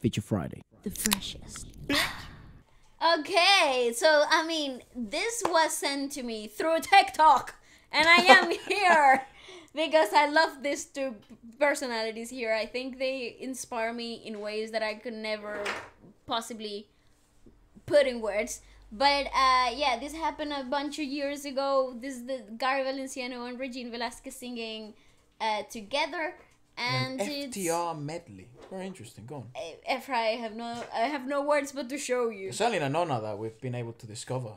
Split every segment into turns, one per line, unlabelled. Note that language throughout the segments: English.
Feature Friday.
The freshest. Okay, so I mean, this was sent to me through TikTok, and I am here because I love these two personalities here. I think they inspire me in ways that I could never possibly put in words. But yeah, this happened a bunch of years ago. This is the Gary Valenciano and Regine Velasquez singing together. And
FTR medley. Very interesting. Go on.
Efra, I have no words but to show you.
It's certainly an honor that we've been able to discover,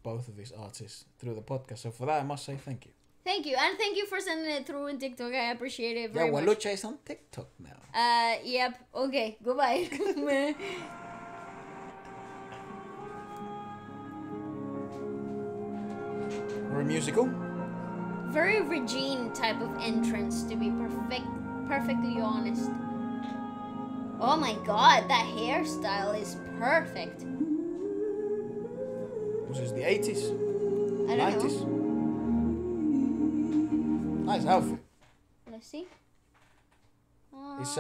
both of these artists through the podcast. So for that, I must say thank you.
Thank you, and thank you for sending it through in TikTok. I appreciate it very much.
Walucha is on TikTok now.
Yep. Okay. Goodbye.
Very musical.
Very Regine type of entrance, to be perfectly honest. Oh my god, that hairstyle is perfect.
This is the 80s.
I don't
90s.
know.
Nice outfit.
Let's see.
It's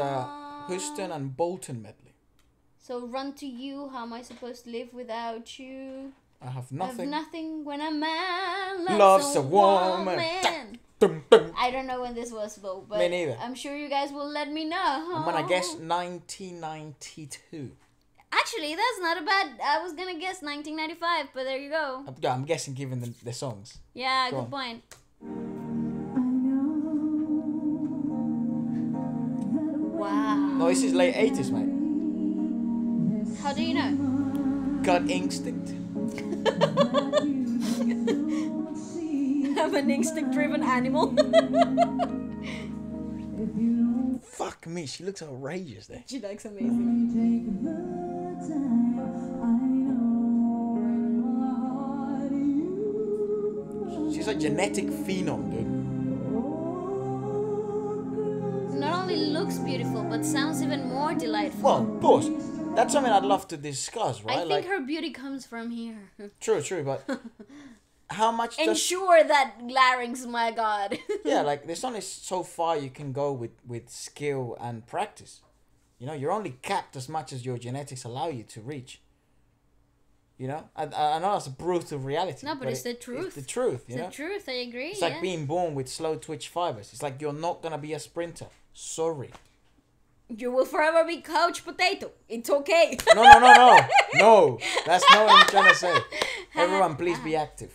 Houston and Bolton medley.
So run to you, how am I supposed to live without you?
I have
I
nothing.
have nothing when a man
Loves a woman. Dum, dum.
I don't know when this was though, but
Me neither.
I'm sure you guys will let me know.
I'm gonna guess 1992.
Actually, that's not a bad. I was gonna guess 1995, but there you go.
I'm guessing given the songs.
Yeah,
Go
good
on.
point. Wow.
No, this is late 80s, mate.
How do you know?
Gut instinct.
I'm an instinct-driven animal.
Fuck me, she looks outrageous there.
She looks amazing.
She's a genetic phenom, dude.
Not only looks beautiful, but sounds even more delightful.
Well, of course, that's something I'd love to discuss, right?
I think her beauty comes from here.
True, but how much does...
Ensure that larynx, my god.
Yeah, like there's only so far you can go with skill and practice. You're only capped as much as your genetics allow you to reach. I know that's a brutal reality.
No, but it's the truth.
It's the truth,
It's the truth, I agree.
It's like being born with slow twitch fibers. It's like you're not gonna be a sprinter. Sorry.
You will forever be couch potato. It's okay.
No. No, that's not what I'm trying to say. Everyone, please be active.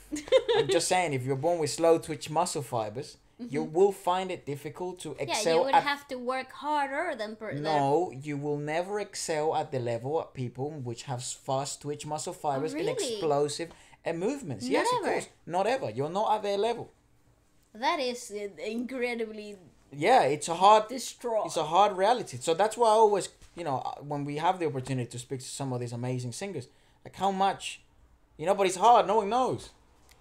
I'm just saying, if you're born with slow twitch muscle fibers, you will find it difficult to excel.
Yeah, you would have to work harder than
No, you will never excel at the level of people which have fast twitch muscle fibers and
really?
explosive movements.
Not
Yes,
ever.
of course. Not ever. You're not at their level.
That is incredibly
Yeah, it's a hard
distraught.
It's a hard reality. So that's why I always, when we have the opportunity to speak to some of these amazing singers, like how much, but it's hard. No one knows.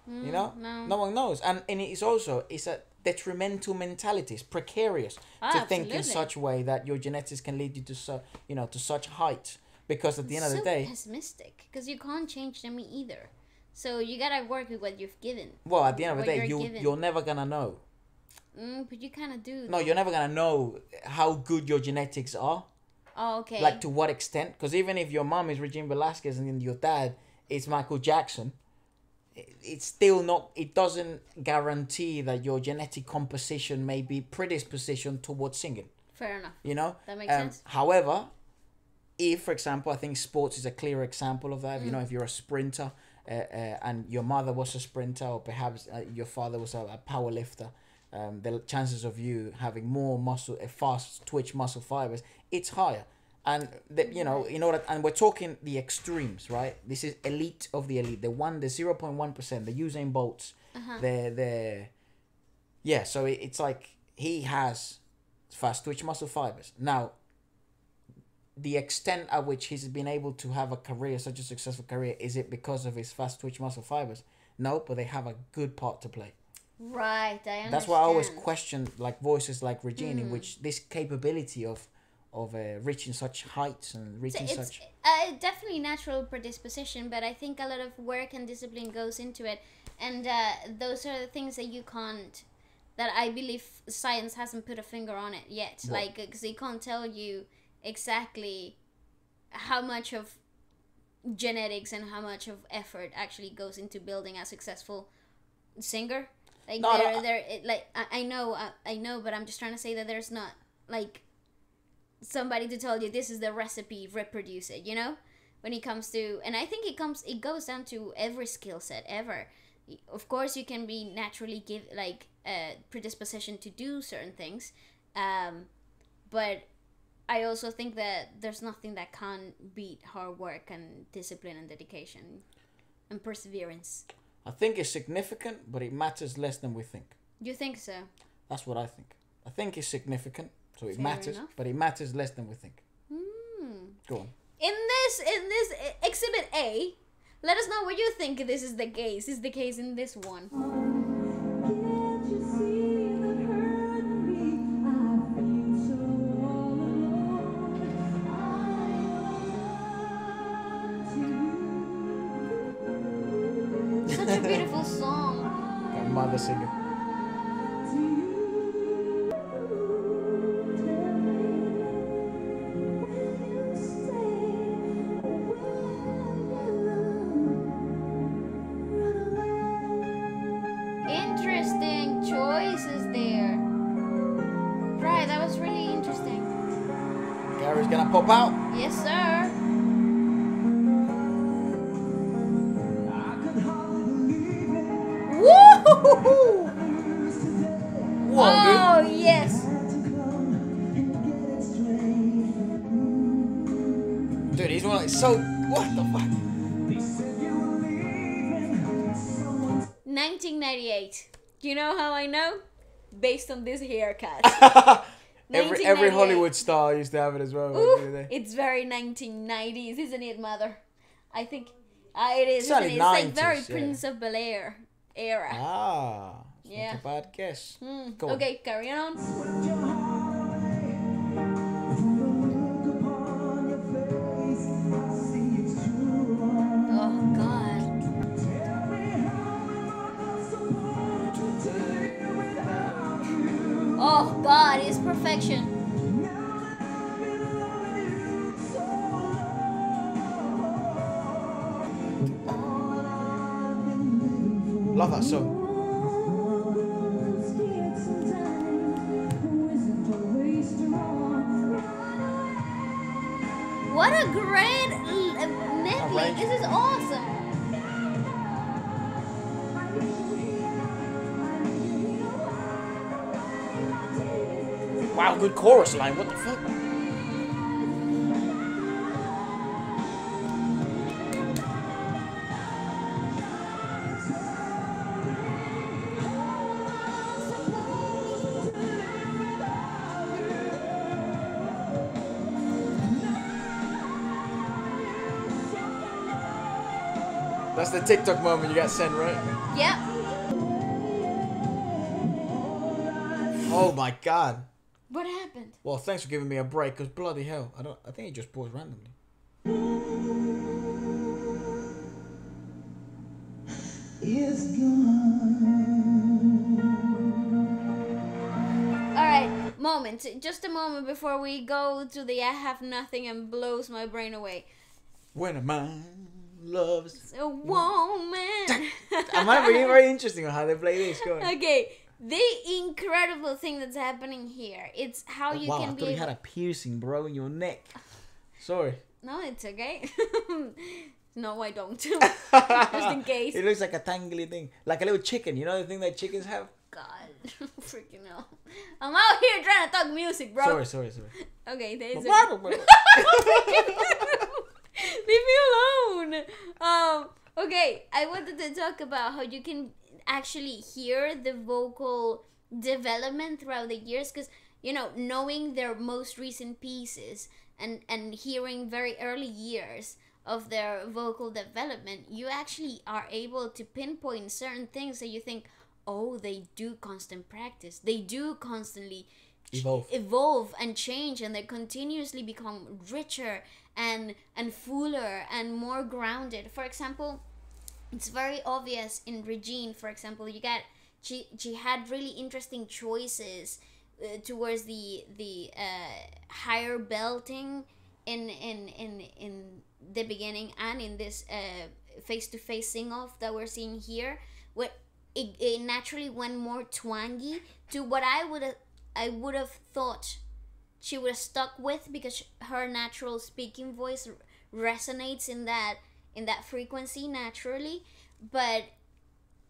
No.
No one knows. And it's a detrimental mentality. It's precarious to think in
absolutely.
such a way that your genetics can lead you to to such heights. Because at the end of the day,
pessimistic, because you can't change them either. So you gotta work with what you've given.
well, at the end of the
What
day,
you're given.
you're never gonna know.
But you kind of do.
No, you're never gonna know how good your genetics are.
Oh, okay.
Like to what extent? Because even if your mom is Regine Velasquez and then your dad is Michael Jackson, it's still not. It doesn't guarantee that your genetic composition may be predispositioned towards singing.
Fair enough. That makes sense.
However, if, for example, I think sports is a clear example of that. If you're a sprinter and your mother was a sprinter, or perhaps your father was a power lifter, the chances of you having more fast twitch muscle fibers, it's higher. And and we're talking the extremes, right? This is elite of the elite, the 0.1%, the Usain Bolts, so it's like he has fast twitch muscle fibers. Now, the extent at which he's been able to have a career, such a successful career, is it because of his fast twitch muscle fibers? No, but they have a good part to play.
Right, I understand.
That's why I always question voices like Regine, in which this capability of reaching such heights and reaching
it's
such...
definitely natural predisposition, but I think a lot of work and discipline goes into it, and those are the things that you can't, that I believe science hasn't put a finger on it yet.
What?
Because they can't tell you exactly how much of genetics and how much of effort actually goes into building a successful singer. Like
No,
I know, but I'm just trying to say that there's not like somebody to tell you this is the recipe, reproduce it. You know, when it comes to, and I think it goes down to every skill set ever. Of course, you can be naturally give like a predisposition to do certain things, but I also think that there's nothing that can beat hard work and discipline and dedication and perseverance.
I think it's significant, but it matters less than we think.
You think so?
That's what I think. I think it's significant, so it
Fair
matters,
enough.
but it matters less than we think.
Hmm.
Go on.
In this exhibit A, let us know what you think this is the case. Is the case in this one?
Can't you see that hurting me? I feel so alone. I want
Such a beautiful song.
Got mother singing.
to you. Tell me, will you stay or will you run away?
Interesting choices there. Right, that was really interesting.
Gary's gonna pop out.
Yes, sir. Woo!
Whoa,
Oh, yes.
dude. He's one. So what the fuck?
1998. Do you know how I know? Based on this haircut.
Every
1998.
Hollywood star used to have it as well.
Ooh,
didn't they?
it's very 1990s, isn't it, mother? I think it is.
It's
Isn't
only
it? It's like
90s,
very
yeah.
Prince of Bel-Air era.
Ah, it's
Yeah.
not a bad guess.
Hmm.
Go on.
Okay, carry on. Oh God. Oh God, it's perfection.
Love that song.
What a great medley!
Arrangement.
This is awesome.
Wow, good chorus line. What the fuck? That's the TikTok moment you got sent, right?
Yep.
Oh my god.
What happened?
Well, thanks for giving me a break, because bloody hell, I think it just paused randomly.
Is gone.
Alright, moment. Just a moment before we go to the I have nothing and blows my brain away.
When a man loves.
A woman.
I might be very interesting on how they play this. Go on.
Okay, the incredible thing that's happening here. It's how you
Wow, I
can
thought
be
you
able...
had a piercing, bro, in your neck. Sorry.
No, it's okay. No, I don't. Just in case.
It looks like a tangly thing. Like a little chicken. You know the thing that chickens have?
God, freaking hell. I'm out here trying to talk music, bro.
Sorry.
Okay, there's
Sorry.
Leave me alone. Okay, I wanted to talk about how you can actually hear the vocal development throughout the years, because knowing their most recent pieces and hearing very early years of their vocal development, you actually are able to pinpoint certain things that you think, oh, they do constant practice. They do constantly evolve and change, and they continuously become richer and fuller and more grounded. For example, it's very obvious in Regine. For example, she had really interesting choices towards the higher belting in the beginning and in this face-to-face sing-off that we're seeing here, where it naturally went more twangy to what I would have thought she would have stuck with, because her natural speaking voice resonates in that frequency naturally. But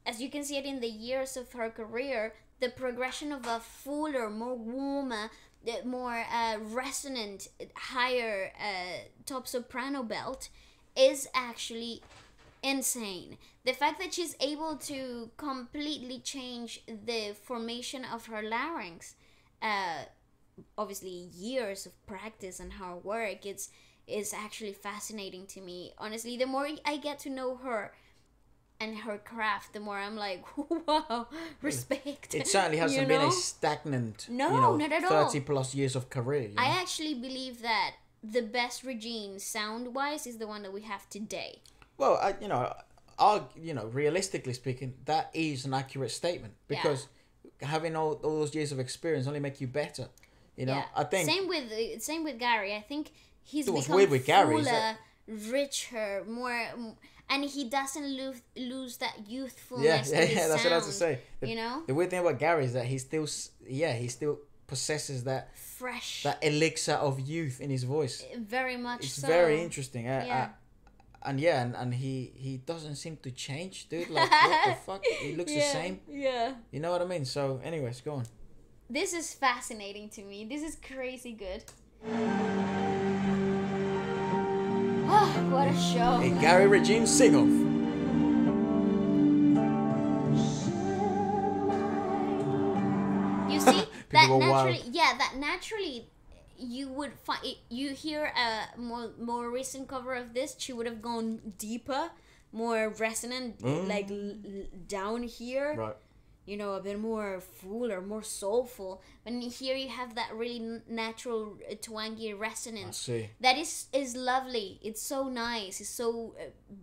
as you can see it in the years of her career, the progression of a fuller, more warmer, the more resonant, higher top soprano belt is actually insane. The fact that she's able to completely change the formation of her larynx, obviously years of practice and hard work, is actually fascinating to me. Honestly, the more I get to know her and her craft, the more I'm like, wow, respect.
It certainly hasn't
You
been
know?
a stagnant,
No, not at all.
30 plus years of career. You know?
I actually believe that the best Regine sound-wise is the one that we have today.
Well, realistically speaking, that is an accurate statement, because having all those years of experience only make you better. You know,
Yeah.
I think
Same with Gary. I think he's
It was
become
weird with Gary, is
fuller,
that-
richer, more, and he doesn't lose that
yeah,
youthfulness.
yeah,
to his
yeah. That's what I was to
sound,
say. The,
you know,
the weird thing about Gary is that he still possesses that
fresh,
elixir of youth in his voice.
very much.
It's
so.
very interesting.
Yeah.
And he doesn't seem to change, dude. Like, what the fuck? He looks the same.
Yeah.
You know what I mean? So, anyways, go on.
This is fascinating to me. This is crazy good. Oh, what a show.
Hey, Gary Regine sing off.
You see that
go
naturally,
wild.
that naturally you would find. You hear a more recent cover of this, she would have gone deeper, more resonant, like down here.
Right.
You know, a bit more full or more soulful. But here you have that really natural twangy
I
resonance.
see.
That is lovely. It's so nice. It's so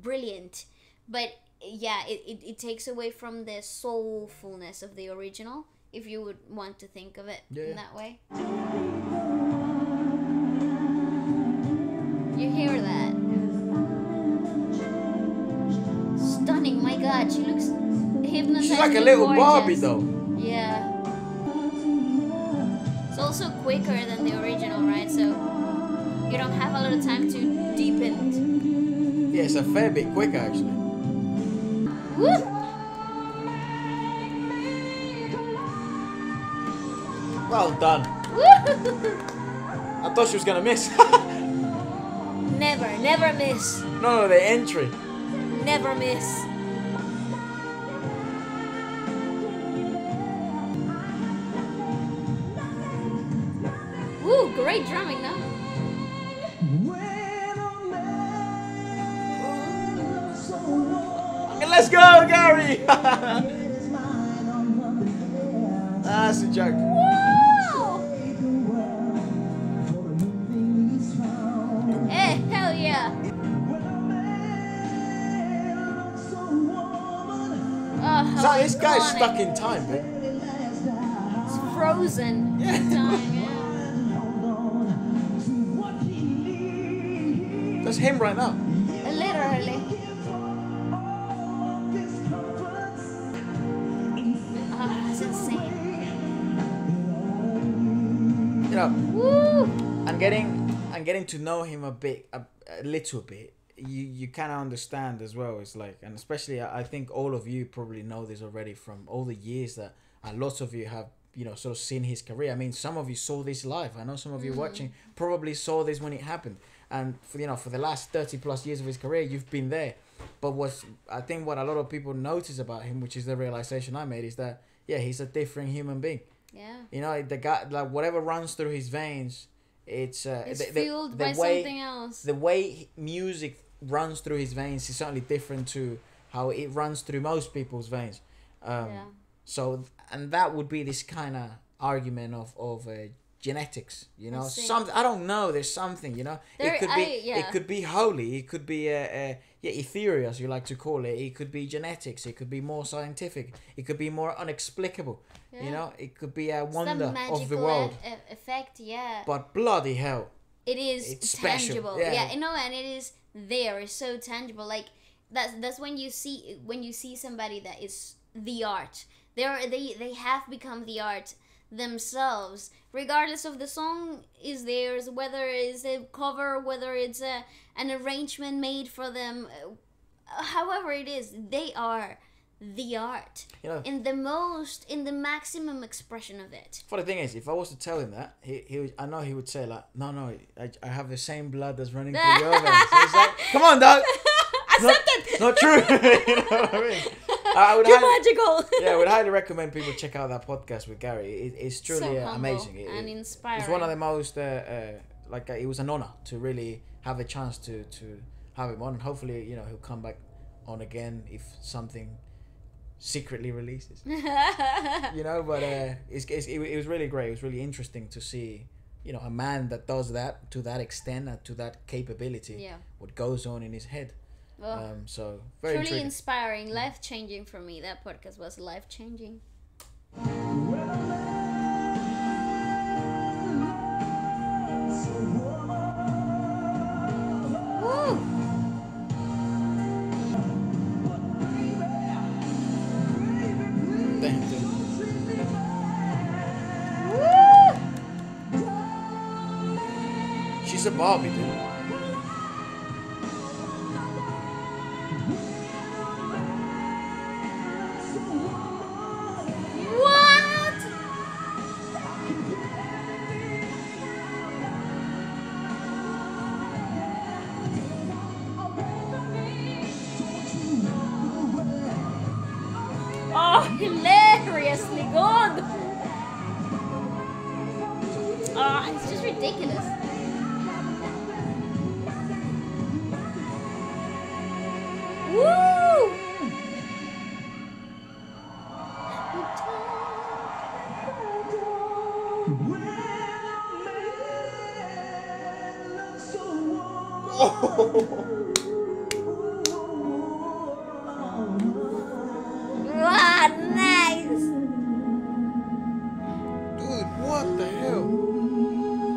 brilliant. But yeah, it takes away from the soulfulness of the original, if you would want to think of it
Yeah.
in that way. You hear that? Stunning, my God, she looks hypnotizing.
She's like a little
gorgeous.
Barbie, though.
Yeah. It's also quicker than the original, right? So you don't have a lot of time to deepen.
Yeah, it's a fair bit quicker, actually.
Woo!
Well done.
Woo!
I thought she was gonna miss.
Never miss.
No, the entry.
Never miss. Woo, great drumming, no?
Okay, let's go, Gary. That's a joke.
Woo! Eh, hell yeah. Oh,
So this guy's
iconic.
stuck in time, man.
It's frozen.
Yeah.
in time, yeah.
That's him right now.
Literally. Ah, it's insane.
You know,
Woo!
and getting to know him a little bit. You kind of understand as well. It's like, and especially I think all of you probably know this already from all the years that, and lots of you have, sort of seen his career. I mean, some of you saw this live. I know some of you watching probably saw this when it happened. And for the last 30 plus years of his career, you've been there. But I think what a lot of people notice about him, which is the realization I made, is that, yeah, he's a different human being.
Yeah.
The guy, like, whatever runs through his veins, it's
Fueled by something else.
The way music runs through his veins is certainly different to how it runs through most people's veins.
Yeah.
So, and that would be this kind of argument of genetics,
I see.
I don't know. There's something,
There-
it could be
yeah.
it could be holy. It could be ethereal, as you like to call it. It could be genetics. It could be more scientific. It could be more inexplicable.
Yeah.
It could be a
It's
wonder
the magical
of the world.
effect, yeah.
But bloody hell,
it is
It's special,
tangible.
yeah.
Yeah, you know, and it is there. It's so tangible. Like that's when you see somebody that is the art. They have become the art themselves, regardless of the song is theirs, whether it's a cover, whether it's an arrangement made for them, however it is, they are the art
You know,
in the maximum expression of it.
for the thing is, if I was to tell him that, I know he would say like, no, I have the same blood that's running through your veins. So it's like, come on, dog.
Accept it.
Not true. You know what I mean? I would
You're
highly,
magical.
yeah, I would highly recommend people check out that podcast with Gary. It's truly
So humble
amazing.
and inspiring.
It's one of the most it was an honor to really have a chance to have him on. Hopefully, you know, he'll come back on again if something secretly releases. You know, but it was really great. It was really interesting to see, you know, a man that does that to that extent and to that capability.
Yeah.
What goes on in his head.
Well,
So very
truly
intriguing.
inspiring, life changing for me. That podcast was life changing. Woo!
Damn, dude.
Woo!
She's a Barbie, dude.
What? Oh, hilariously good. Oh, it's just ridiculous. Woo! Wow, nice.
Dude, what the hell?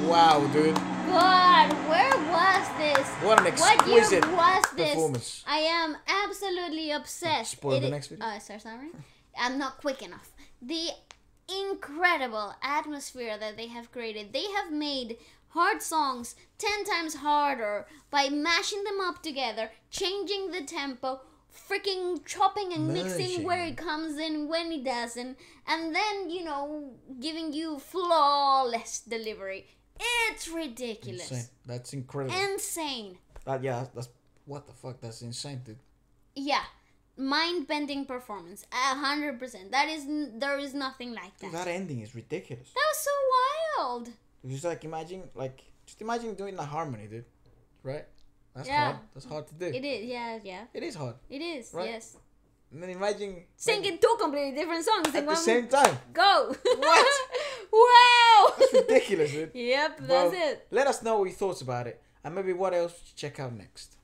Wow, dude.
God, where was this?
What an
What year
exquisite
was this?
performance.
I am absolutely obsessed.
Spoil the next video.
Sorry. I'm not quick enough. The incredible atmosphere that they have created. They have made hard songs 10 times harder by mashing them up together, changing the tempo, freaking chopping and mixing where it comes in, when it doesn't, and then, you know, giving you flawless delivery. It's ridiculous.
Insane. That's incredible.
Insane.
That's what the fuck. That's insane, dude.
Yeah. Mind-bending performance. 100%. There is nothing like that.
Dude, that ending is ridiculous.
That was so wild.
Just imagine doing the harmony, dude. Right? That's
Yeah.
hard. That's hard to do.
It is. Yeah.
It is hard.
It is.
Right?
Yes.
And then imagine
Singing two completely different songs in
at the
one
same time.
go.
What?
Wow.
That's ridiculous, dude.
Yep,
Well,
that's it.
Let us know what your thoughts about it, and maybe what else to check out next.